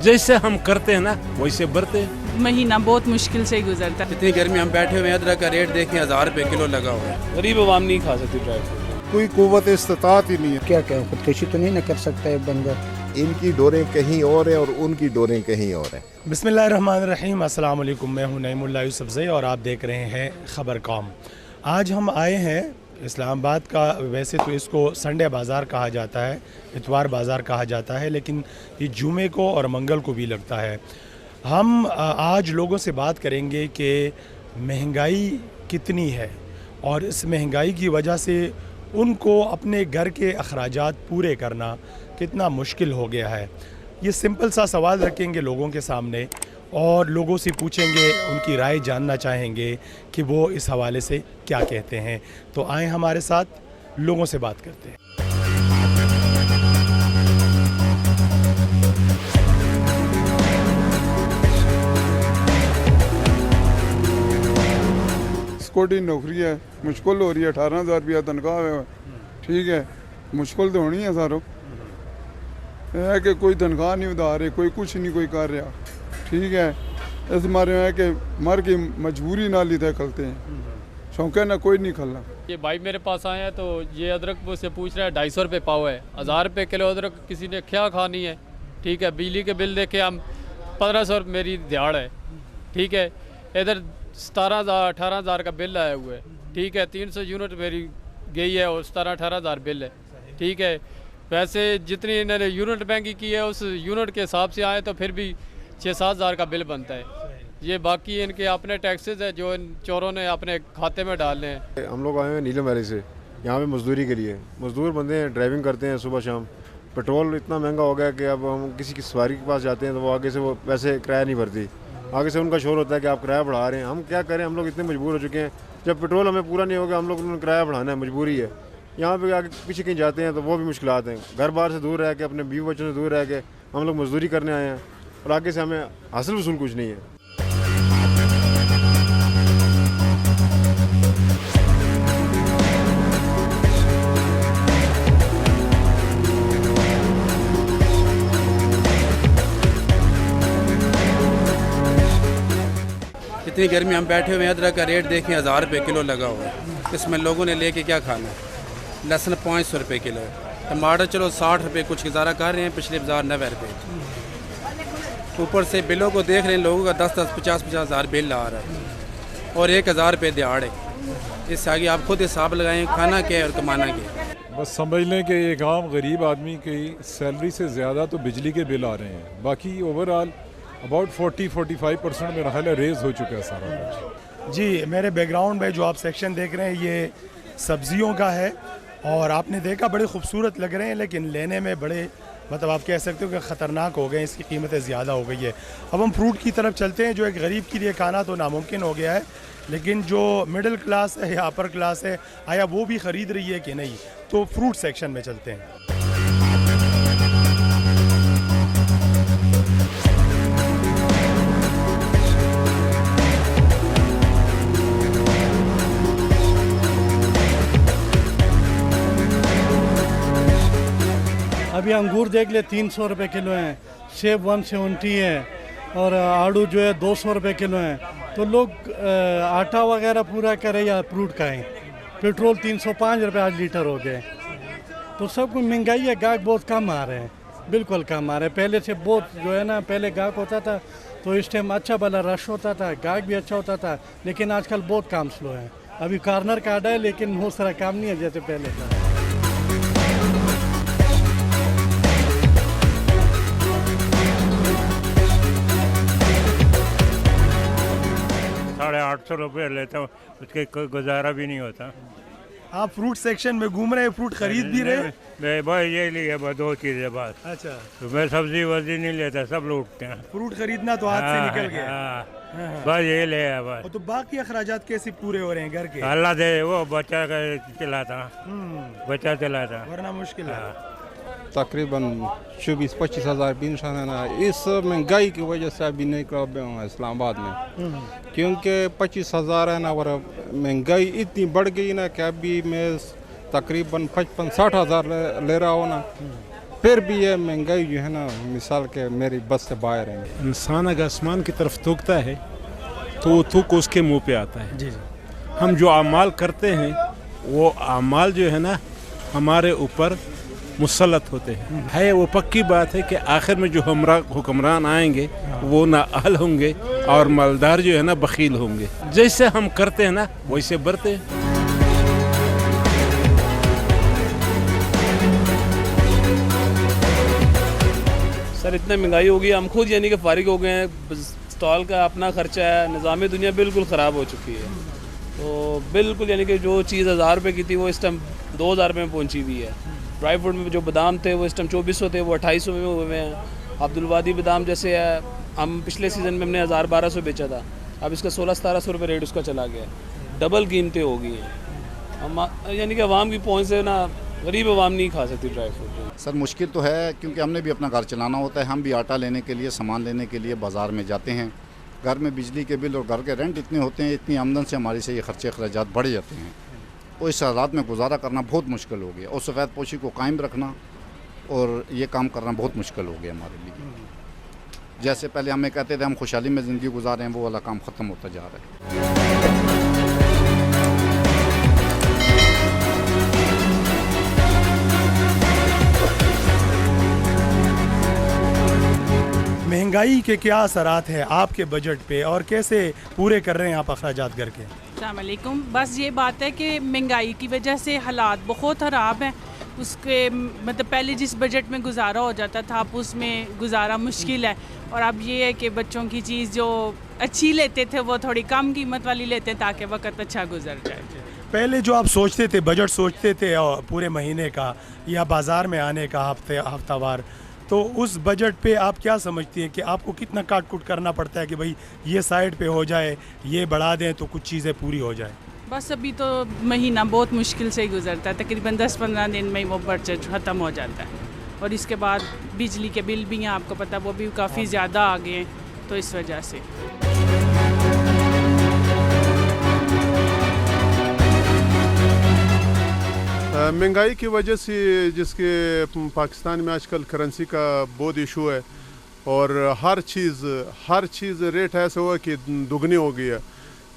जैसे हम करते हैं ना वैसे बरते हैं। महीना बहुत मुश्किल से गुजरता है। इतनी गर्मी हम बैठे हुए हैं, अदरक का रेट देखें 1000 रुपये किलो लगा हुआ है। गरीब आवाम नहीं खा सकती ड्राई फ्रूट। कोई कुव्वत इस्तात ही नहीं है। क्या क्या खुदकशी तो नहीं ना कर सकता है बंदा। इनकी डोरें कहीं और हैं और उनकी डोरें कहीं और हैं। बिस्मिल्लाहिर्रहमानिर्रहीम, अस्सलाम वालेकुम। मैं हूं नईमुल्लाह यूसुफज़ई और आप देख रहे हैं ख़बर कॉम। आज हम आए हैं इस्लामाबाद का, वैसे तो इसको संडे बाज़ार कहा जाता है, इतवार बाज़ार कहा जाता है, लेकिन ये जुमे को और मंगल को भी लगता है। हम आज लोगों से बात करेंगे कि महंगाई कितनी है और इस महंगाई की वजह से उनको अपने घर के अखराजात पूरे करना कितना मुश्किल हो गया है। ये सिंपल सा सवाल रखेंगे लोगों के सामने और लोगों से पूछेंगे, उनकी राय जानना चाहेंगे कि वो इस हवाले से क्या कहते हैं। तो आए हमारे साथ, लोगों से बात करते हैं। सिक्योरिटी नौकरी है, मुश्किल हो रही है। 18,000 रुपया तनख्वाह है, ठीक है, मुश्किल तो होनी है सारों। है कि कोई तनख्वाह नहीं उधार है, कोई कुछ नहीं कोई कर रहा, ठीक है। इस मारे है कि मर की मजबूरी ना लीते खलते हैं, शौक़ ना कोई नहीं खलना। ये भाई मेरे पास आए हैं तो ये अदरक मुझसे पूछ रहे हैं 250 रुपये पाव है, 1000 रुपये किलो अदरक किसी ने क्या खानी है, ठीक है। बिजली के बिल देखे हम 1500 रुपये मेरी दिहाड़ है, ठीक है। इधर 17,000-18,000 का बिल आया हुआ है, ठीक है। 300 यूनिट मेरी गई है और 17-18,000 बिल है, ठीक है। वैसे जितनी इन्होंने यूनिट महंगी की है उस यूनिट के हिसाब से आए तो फिर भी 6-7 हज़ार का बिल बनता है। ये बाकी इनके अपने टैक्सेस है जो इन चोरों ने अपने खाते में डालने हैं। हम लोग आए हैं नीलम वैली से, यहाँ पे मजदूरी के लिए। मजदूर बंदे हैं, ड्राइविंग करते हैं सुबह शाम। पेट्रोल इतना महंगा हो गया कि अब हम किसी की सवारी के पास जाते हैं तो वो आगे से वो पैसे किराया नहीं भरती। आगे से उनका शोर होता है कि आप किराया बढ़ा रहे हैं। हम क्या करें, हम लोग इतने मजबूर हो चुके हैं। जब पेट्रोल हमें पूरा नहीं होगा हम लोग उन्होंने किराया बढ़ाना है, मजबूरी है। यहाँ पे आगे पीछे कहीं जाते हैं तो वो भी मुश्किलात हैं। घर बार से दूर रह के, अपने बीवी बच्चों से दूर रह के हम लोग मजदूरी करने आए हैं और आगे से हमें हासिल वसूल कुछ नहीं है। इतनी गर्मी हम बैठे हुए हैं, अदरक का रेट देखें 1000 रुपये किलो लगा हुआ है। इसमें लोगों ने लेके क्या खाना है। लहसुन 500 रुपये किलो है, टमाटर चलो 60 रुपये कुछ गुजारा कर रहे हैं, पिछले बाजार 90 रुपये। ऊपर से बिलों को देख रहे हैं, लोगों का 10-10, 50-50 हज़ार बिल आ रहा है और 1000 रुपये दिहाड़ है। इससे आगे आप खुद हिसाब लगाएं, खाना क्या है और कमाना क्या है। बस समझ लें कि एक आम गरीब आदमी की सैलरी से ज़्यादा तो बिजली के बिल आ रहे हैं। बाकी ओवरऑल अबाउट 40-45% मेरा ख्याल है रेज़ हो चुका है सारा कुछ। जी, मेरे बैकग्राउंड में जो आप सेक्शन देख रहे हैं ये सब्जियों का है और आपने देखा बड़े खूबसूरत लग रहे हैं, लेकिन लेने में बड़े, मतलब आप कह सकते हो कि ख़तरनाक हो गए, इसकी कीमतें ज़्यादा हो गई है। अब हम फ्रूट की तरफ चलते हैं, जो एक गरीब के लिए खाना तो नामुमकिन हो गया है, लेकिन जो मिडिल क्लास है या अपर क्लास है, आया वो भी ख़रीद रही है कि नहीं। तो फ्रूट सेक्शन में चलते हैं। अभी अंगूर देख ले 300 रुपये किलो हैं, सेब 170 है और आड़ू जो है 200 रुपये किलो हैं। तो लोग आटा वगैरह पूरा करें या फ्रूट खाएं। पेट्रोल 305 रुपये आज लीटर हो गए। तो सब कुछ महंगाई है, गाहक बहुत कम आ रहे हैं, बिल्कुल कम आ रहे हैं। पहले से बहुत जो है ना, पहले गाहक होता था तो इस टाइम अच्छा भला रश होता था, गाहक भी अच्छा होता था, लेकिन आजकल बहुत काम स्लो है। अभी कार्नर काटा है लेकिन बहुत सारा काम नहीं है जैसे पहले था। 850 रुपये लेता हूँ, उसके कोई गुजारा भी नहीं होता। आप फ्रूट सेक्शन में घूम रहे हैं, फ्रूट खरीद भी रहे? मैं बस ये लिए बस 2 चीज़ें बस। अच्छा, तो मैं सब्जी वब्जी नहीं लेता, सब लूटते हैं। फ्रूट खरीदना तो हाथ से निकल गया। हाँ, बस ये ले बस। तो बाकी अखराजात कैसे पूरे हो रहे हैं घर के? अल्लाह दे, वो बच्चा का चलाता, बच्चा चलाता, वरना मुश्किल है। तकरीबन 24-25 हज़ार भी इंसान है ना। इस महंगाई की वजह से अभी नहीं कर रहे हूँ इस्लामाबाद में, क्योंकि 25 हज़ार है ना, और महंगाई इतनी बढ़ गई ना कि अभी मैं तकरीबन 55-60 हज़ार ले रहा हूँ ना। फिर भी ये महंगाई जो है ना मिसाल के मेरी बस से बाहर है। इंसान अगर आसमान की तरफ थूकता है तो वो थूक उसके मुंह पे आता है। जी हम जो अमाल करते हैं वो अमाल जो है ना हमारे ऊपर मुसल्लत होते हैं। है वो पक्की बात है कि आखिर में जो हुक्मरान आएंगे वो ना अहल होंगे और मालदार जो है ना बखील होंगे। जैसे हम करते हैं ना वैसे बरते हैं। सर इतनी महंगाई हो गई, हम खुद यानी कि फारिग हो गए हैं। स्टॉल का अपना खर्चा है, निज़ाम दुनिया बिल्कुल ख़राब हो चुकी है। तो बिल्कुल यानी कि जो चीज़ 1000 रुपये की थी वो इस टाइम 2000 रुपये में पहुंची हुई है। ड्राई फ्रूट में जो बादाम थे वो इस टाइम 2400 थे, वो 2800 में हुए हैं। अब्दुलवादी बादाम जैसे है, हम पिछले सीज़न में हमने 1000-1200 बेचा था, अब इसका 1600-1700 रुपये रेट उसका चला गया। डबल कीमतें हो गई हैं। हम यानी कि आवाम की पहुँच से ना गरीब आवाम नहीं खा सकती ड्राई फ्रूट। सर मुश्किल तो है, क्योंकि हमने भी अपना घर चलाना होता है। हम भी आटा लेने के लिए, सामान लेने के लिए बाज़ार में जाते हैं। घर में बिजली के बिल और घर के रेंट इतने होते हैं, इतनी आमदन से हमारे से ये खर्चे अखराजात बढ़ जाते हैं। तो इस हालात में गुजारा करना बहुत मुश्किल हो गया और सफ़ेद पोशी को कायम रखना और ये काम करना बहुत मुश्किल हो गया हमारे लिए। जैसे पहले हमें कहते थे हम खुशहाली में ज़िंदगी गुजारें, वो वाला काम ख़त्म होता जा रहा है। महंगाई के क्या असरात हैं आपके बजट पे और कैसे पूरे कर रहे हैं आप अखराजात घर के? अस्सलाम वालेकुम। बस ये बात है कि महंगाई की वजह से हालात बहुत ख़राब हैं। उसके मतलब पहले जिस बजट में गुजारा हो जाता था अब उसमें गुजारा मुश्किल है। और अब ये है कि बच्चों की चीज़ जो अच्छी लेते थे वो थोड़ी कम कीमत वाली लेते हैं ताकि वक्त अच्छा गुजर जाए। पहले जो आप सोचते थे, बजट सोचते थे और पूरे महीने का या बाज़ार में आने का हफ्तावार, तो उस बजट पे आप क्या समझती हैं कि आपको कितना काट कुट करना पड़ता है कि भाई ये साइड पे हो जाए, ये बढ़ा दें तो कुछ चीज़ें पूरी हो जाए? बस अभी तो महीना बहुत मुश्किल से ही गुजरता है, तकरीबन 10-15 दिन में ही वो बजट ख़त्म हो जाता है। और इसके बाद बिजली के बिल भी हैं, आपको पता वो भी काफ़ी ज़्यादा आ गए हैं, तो इस वजह से महंगाई की वजह से जिसके पाकिस्तान में आजकल करेंसी का बहुत इशू है और हर चीज़ रेट ऐसा हुआ कि दुगनी हो गई है।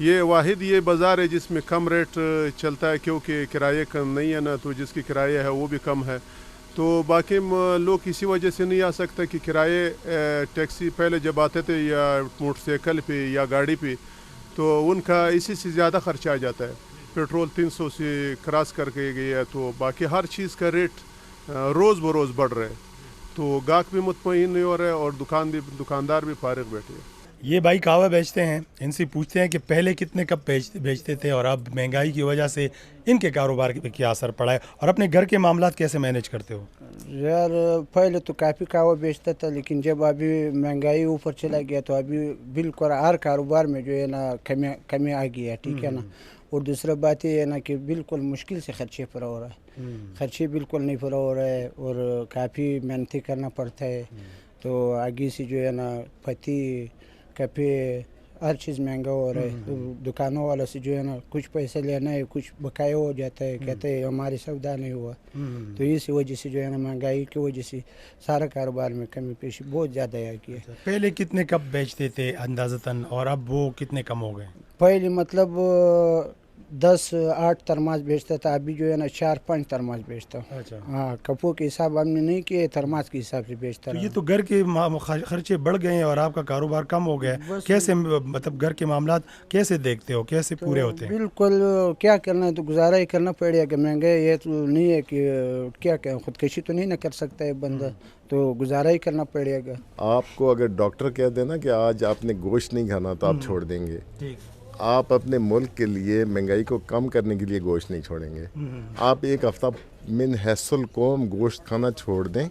ये वाहिद ये बाज़ार है जिसमें कम रेट चलता है, क्योंकि किराए कम नहीं है ना, तो जिसकी किराए है वो भी कम है। तो बाकी लोग इसी वजह से नहीं आ सकता कि किराए टैक्सी पहले जब आते थे या मोटरसाइकिल पे या गाड़ी पे, तो उनका इसी से ज़्यादा खर्चा आ जाता है। पेट्रोल 300 से क्रॉस करके गई है, तो बाकी हर चीज़ का रेट रोज़ बरोज़ बढ़ रहा है। तो गाहक भी मुतमईन नहीं हो रहा है और दुकानदार भी फारिग बैठे हैं। ये भाई कहवा बेचते हैं, इनसे पूछते हैं कि पहले कितने कप बेचते थे और अब महंगाई की वजह से इनके कारोबार पे क्या असर पड़ा है और अपने घर के मामलात कैसे मैनेज करते हो? यार पहले तो काफ़ी कहवा बेचता था, लेकिन जब अभी महंगाई ऊपर चला गया तो अभी बिल्कुल हर कारोबार में जो है ना कमी आ गई है, ठीक है ना। और दूसरा बात ये है ना कि बिल्कुल मुश्किल से खर्चे पूरा हो रहा है, खर्चे बिल्कुल नहीं पूरा हो रहा है और काफ़ी मेहनत करना पड़ता है। तो आगे से जो है ना पति काफ़ी हर चीज़ महंगा हो रहा है। तो दुकानों वालों से जो है ना कुछ पैसे लेना है, कुछ बकाया हो जाता है, कहते हैं हमारी सौदा नहीं हुआ। तो इस वजह से जो है ना महंगाई की वजह से सारा कारोबार में कमी पेशी बहुत ज़्यादा आ गई है। पहले कितने कप बेचते थे अंदाज़तन और अब वो कितने कम हो गए? पहले मतलब 10-8 थर्मास बेचता था, अभी जो है ना 4-5 थर्मास बेचता हूँ। अच्छा। हाँ, कपों के हिसाब हमने नहीं किए, थर्मास के हिसाब से बेचता। तो ये तो घर के खर्चे बढ़ गए हैं और आपका कारोबार कम हो गया है। कैसे मतलब घर के मामलात कैसे देखते हो, कैसे पूरे होते हैं? बिल्कुल क्या करना है, तो गुजारा ही करना पड़ेगा कि महंगाई ये तो नहीं है कि क्या खुदकशी तो नहीं ना कर सकता है बंदा, तो गुजारा ही करना पड़ेगा। आपको अगर डॉक्टर कह देना कि आज आपने गोश्त नहीं खाना तो आप छोड़ देंगे। आप अपने मुल्क के लिए महंगाई को कम करने के लिए गोश्त नहीं छोड़ेंगे। आप एक हफ्ता मिन हैसल कौम गोश्त खाना छोड़ दें,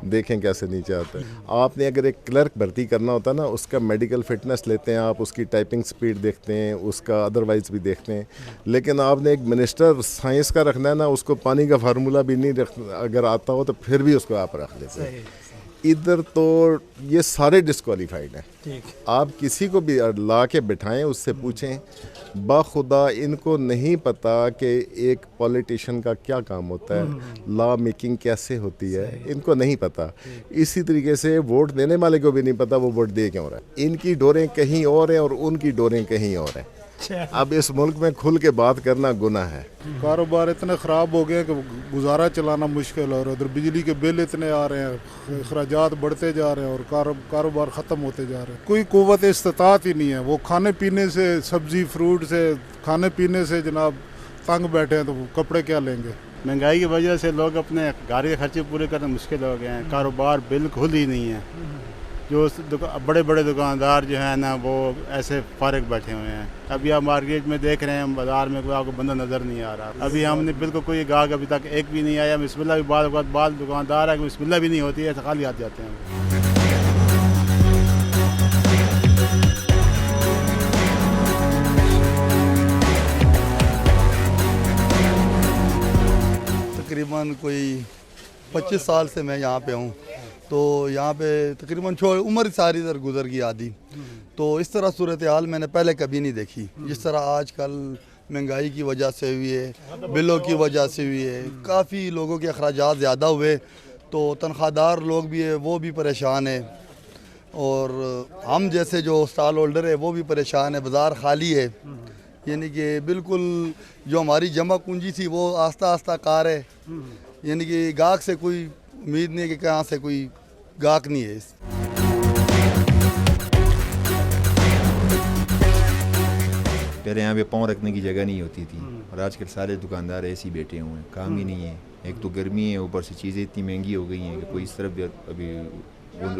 देखें कैसे नीचे आता है। आपने अगर एक क्लर्क भर्ती करना होता ना, उसका मेडिकल फिटनेस लेते हैं आप, उसकी टाइपिंग स्पीड देखते हैं, उसका अदरवाइज भी देखते हैं। लेकिन आपने एक मिनिस्टर साइंस का रखना है ना, उसको पानी का फार्मूला भी नहीं अगर आता हो तो फिर भी उसको आप रख लेते हैं। इधर तो ये सारे डिस्क्वालीफाइड हैं। ठीक। आप किसी को भी ला के बिठाएं, उससे पूछें, बाखुदा इनको नहीं पता कि एक पॉलिटिशियन का क्या काम होता है, लॉ मेकिंग कैसे होती है, इनको नहीं पता। इसी तरीके से वोट देने वाले को भी नहीं पता वो वोट दे क्यों रहा है। इनकी डोरें कहीं और हैं और उनकी डोरें कहीं और हैं। अब इस मुल्क में खुल के बात करना गुनाह है। कारोबार इतने ख़राब हो गए कि गुजारा चलाना मुश्किल है और उधर बिजली के बिल इतने आ रहे हैं, अखराजात बढ़ते जा रहे हैं और कारोबार ख़त्म होते जा रहे हैं। कोई कुव्वत इस्तात ही नहीं है। वो खाने पीने से, सब्ज़ी फ्रूट से, खाने पीने से जनाब तंग बैठे हैं, तो कपड़े क्या लेंगे। महंगाई की वजह से लोग अपने घर के खर्चे पूरे करना मुश्किल हो गए हैं। कारोबार बिल्कुल ही नहीं है। जो बड़े बड़े दुकानदार जो हैं ना, वो ऐसे फारिग बैठे हुए हैं। अभी आप मार्केट में देख रहे हैं, बाज़ार में कोई आपको बंदा नज़र नहीं आ रहा। अभी हमने बिल्कुल कोई गाहक अभी तक एक भी नहीं आया। बिस्मिल्लाह भी बाद दुकानदार है, बिस्मिल्लाह भी नहीं होती है, खाली हाथ जाते हैं। तकरीबन कोई 25 साल से मैं यहाँ पे हूँ, तो यहाँ पे तकरीबन उम्र सारी इधर गुजर गई आधी। तो इस तरह सूरत हाल मैंने पहले कभी नहीं देखी। जिस तरह आजकल महंगाई की वजह से हुई है, बिलों की वजह से हुई है, काफ़ी लोगों के अखराजात ज़्यादा हुए, तो तनख्वाहदार लोग भी है वो भी परेशान है और हम जैसे जो स्टॉल होल्डर है वो भी परेशान है। बाज़ार खाली है, यानी कि बिल्कुल जो हमारी जमा पूंजी थी वो आस्ता आस्ता कार है, यानी कि गाहक से कोई उम्मीद नहीं है कि कहाँ से कोई गाहक नहीं है। पहले यहाँ पे पाँव रखने की जगह नहीं होती थी और आजकल सारे दुकानदार ऐसे ही बैठे हुए हैं, काम ही नहीं है। एक तो गर्मी है, ऊपर से चीज़ें इतनी महंगी हो गई हैं कि कोई इस तरफ भी अभी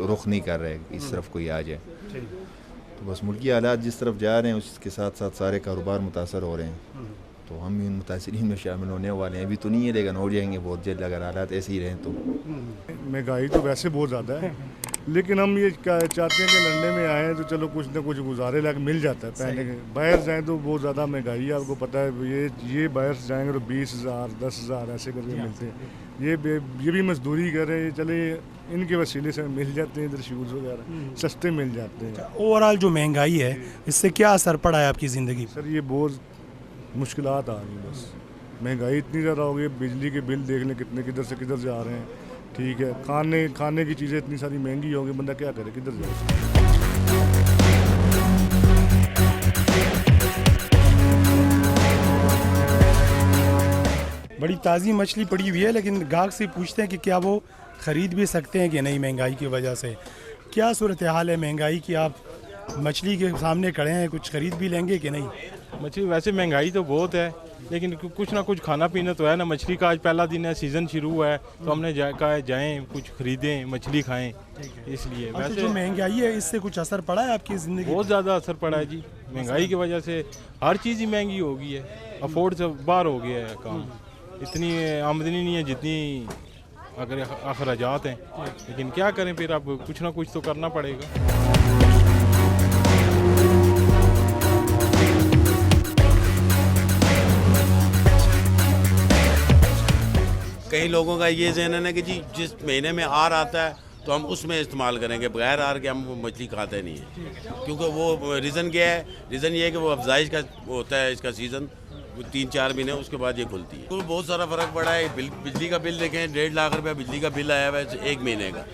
रुख नहीं कर रहा है इस तरफ कोई आ जाए। तो बस मुल्की हालात जिस तरफ जा रहे हैं उसके साथ साथ सारे कारोबार मुतासर हो रहे हैं, तो हम भी उन मुतासरीन में शामिल होने वाले हैं। अभी तो नहीं है लेकिन हो जाएंगे बहुत जल्द अगर हालात ऐसे ही रहें तो। महंगाई तो वैसे बहुत ज़्यादा है, लेकिन हम ये चाहते हैं कि लड़ने में आए हैं तो चलो कुछ ना कुछ गुजारे लायक मिल जाता है पहले के। बाहर जाएँ तो बहुत ज़्यादा महंगाई है, आपको पता है। ये बाहर से जाएंगे तो 20,000 10,000 ऐसे करके मिलते हैं। ये भी मजदूरी कर रहे हैं, चले इनके वसीले से मिल जाते हैं, इधर शूज़ वगैरह सस्ते मिल जाते हैं। ओवरऑल जो महंगाई है इससे क्या असर पड़ा है आपकी ज़िंदगी? सर ये बहुत मुश्किलात आ रही हैं। बस महंगाई इतनी ज़्यादा हो गई, बिजली के बिल देख लें कितने किधर से किधर जा रहे हैं। ठीक है, खाने की चीज़ें इतनी सारी महंगी हो गई, बंदा क्या करे, किधर जाए। बड़ी ताज़ी मछली पड़ी हुई है, लेकिन गाहक से पूछते हैं कि क्या वो ख़रीद भी सकते हैं कि नहीं महंगाई की वजह से। क्या सूरत हाल है महंगाई की? आप मछली के सामने खड़े हैं, कुछ ख़रीद भी लेंगे कि नहीं? मछली वैसे महंगाई तो बहुत है, लेकिन कुछ ना कुछ खाना पीना तो है ना। मछली का आज पहला दिन है, सीज़न शुरू हुआ है, तो हमने कहा जाएँ कुछ ख़रीदें, मछली खाएं, इसलिए। वैसे जो महंगाई है इससे कुछ असर पड़ा है आपकी ज़िंदगी? बहुत ज़्यादा असर पड़ा है जी। महंगाई की वजह से हर चीज़ ही महंगी हो गई है, अफोर्ड से बाहर हो गया है काम। इतनी आमदनी नहीं है जितनी अगर अखराजात हैं, लेकिन क्या करें फिर, अब कुछ ना कुछ तो करना पड़ेगा। कई लोगों का ये ज़हन है कि जी जिस महीने में आर आता है तो हम उसमें इस्तेमाल करेंगे, बगैर आर के हम मछली खाते नहीं है। क्योंकि वो रीज़न क्या है? रीज़न ये है कि वो अफजाइश का होता है इसका सीज़न, 3-4 महीने उसके बाद ये खुलती है। तो बहुत सारा फ़र्क पड़ा है। बिजली का बिल देखें, 1.5 लाख रुपया बिजली का बिल आया हुआ है 1 महीने का।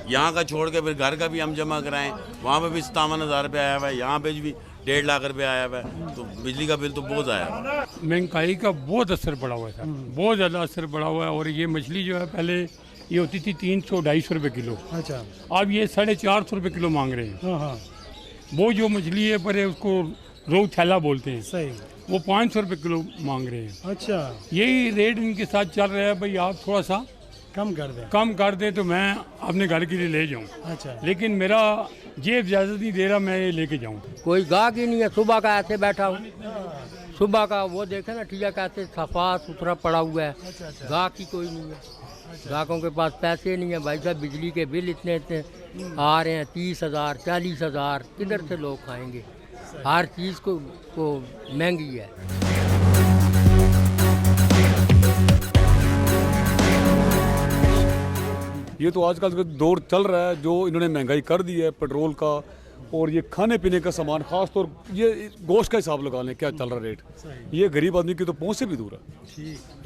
यहाँ का छोड़ के फिर घर का भी हम जमा कराएं, वहाँ पर भी 57,000 रुपया आया हुआ है, यहाँ पर भी 1.5 लाख रुपया आया हुआ है। तो बिजली का बिल तो बहुत आया है। महंगाई का बहुत असर पड़ा हुआ है, बहुत ज़्यादा असर पड़ा हुआ है। और ये मछली जो है पहले ये होती थी 300-250 रुपये किलो। अच्छा, अब ये 450 रुपये किलो मांग रहे हैं। हाँ, वो जो मछली है पर उसको रोहू थैला बोलते हैं, सही, वो 500 रुपये किलो मांग रहे हैं। अच्छा, यही रेट इनके साथ चल रहा है। भाई आप थोड़ा सा कम कर दें तो मैं अपने घर के लिए ले जाऊँ। अच्छा, लेकिन मेरा जेब इजाज़त नहीं दे रहा मैं ये लेके जाऊँ। कोई गाहक ही नहीं है। सुबह का ऐसे बैठा हूँ, सुबह का वो देखे ना ठीक है, कैसे सफा सुथरा पड़ा हुआ है। गाहक ही कोई नहीं है। ग्राहकों के पास पैसे नहीं है भाई साहब। बिजली के बिल इतने आ रहे हैं, 30,000 40,000, किधर से लोग खाएंगे? हर चीज़ को महंगी है। ये तो आजकल का दौर चल रहा है, जो इन्होंने महंगाई कर दी है पेट्रोल का और ये खाने पीने का सामान, खास तौर ये गोश्त का हिसाब लगा लें क्या चल रहा रेट, ये गरीब आदमी की तो पहुंच से भी दूर है।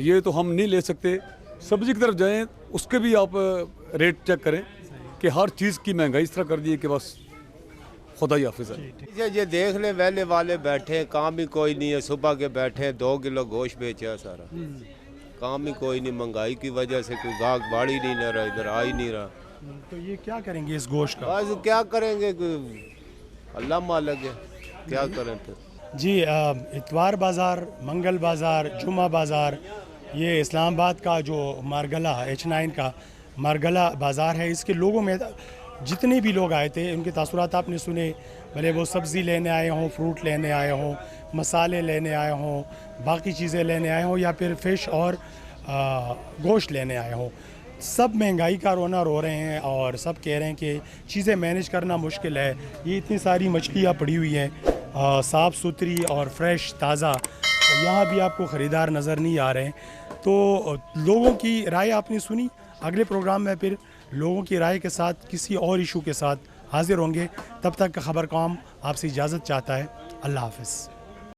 ये तो हम नहीं ले सकते। सब्जी की तरफ जाएं, उसके भी आप रेट चेक करें कि हर चीज़ की महंगाई इस तरह कर दी है कि बस खुदा ही हाफिज़ है। ये देख ले वेले वाले बैठे हैं, काम भी कोई नहीं है, सुबह के बैठे हैं 2 किलो गोश्त बेचा सारा, काम ही कोई नहीं, महंगाई की वजह से कोई गाहक बाढ़ ही नहीं रहा, इधर आ ही नहीं रहा। तो ये क्या करेंगे इस गोश्त का? बस क्या करेंगे, अल्लाह मालिक है, क्या करें फिर। जी इतवार बाज़ार, मंगल बाज़ार, जुमा बाज़ार, ये इस्लामाबाद का जो मारगला H9 का मारगला बाज़ार है, इसके लोगों में जितने भी लोग आए थे उनके तासुरात आपने सुने, भले वो सब्ज़ी लेने आए हों, फ्रूट लेने आए हों, मसाले लेने आए हों, बाकी चीज़ें लेने आए हों या फिर फ़िश और गोश्त लेने आए हों, सब महंगाई का रोना रो रहे हैं और सब कह रहे हैं कि चीज़ें मैनेज करना मुश्किल है। ये इतनी सारी मछलियाँ पड़ी हुई हैं, साफ़ सुथरी और फ्रेश ताज़ा, यहाँ भी आपको ख़रीदार नज़र नहीं आ रहे हैं। तो लोगों की राय आपने सुनी, अगले प्रोग्राम में फिर लोगों की राय के साथ किसी और इशू के साथ हाजिर होंगे। तब तक खबर कॉम आपसे इजाज़त चाहता है। अल्लाह हाफ़िज़।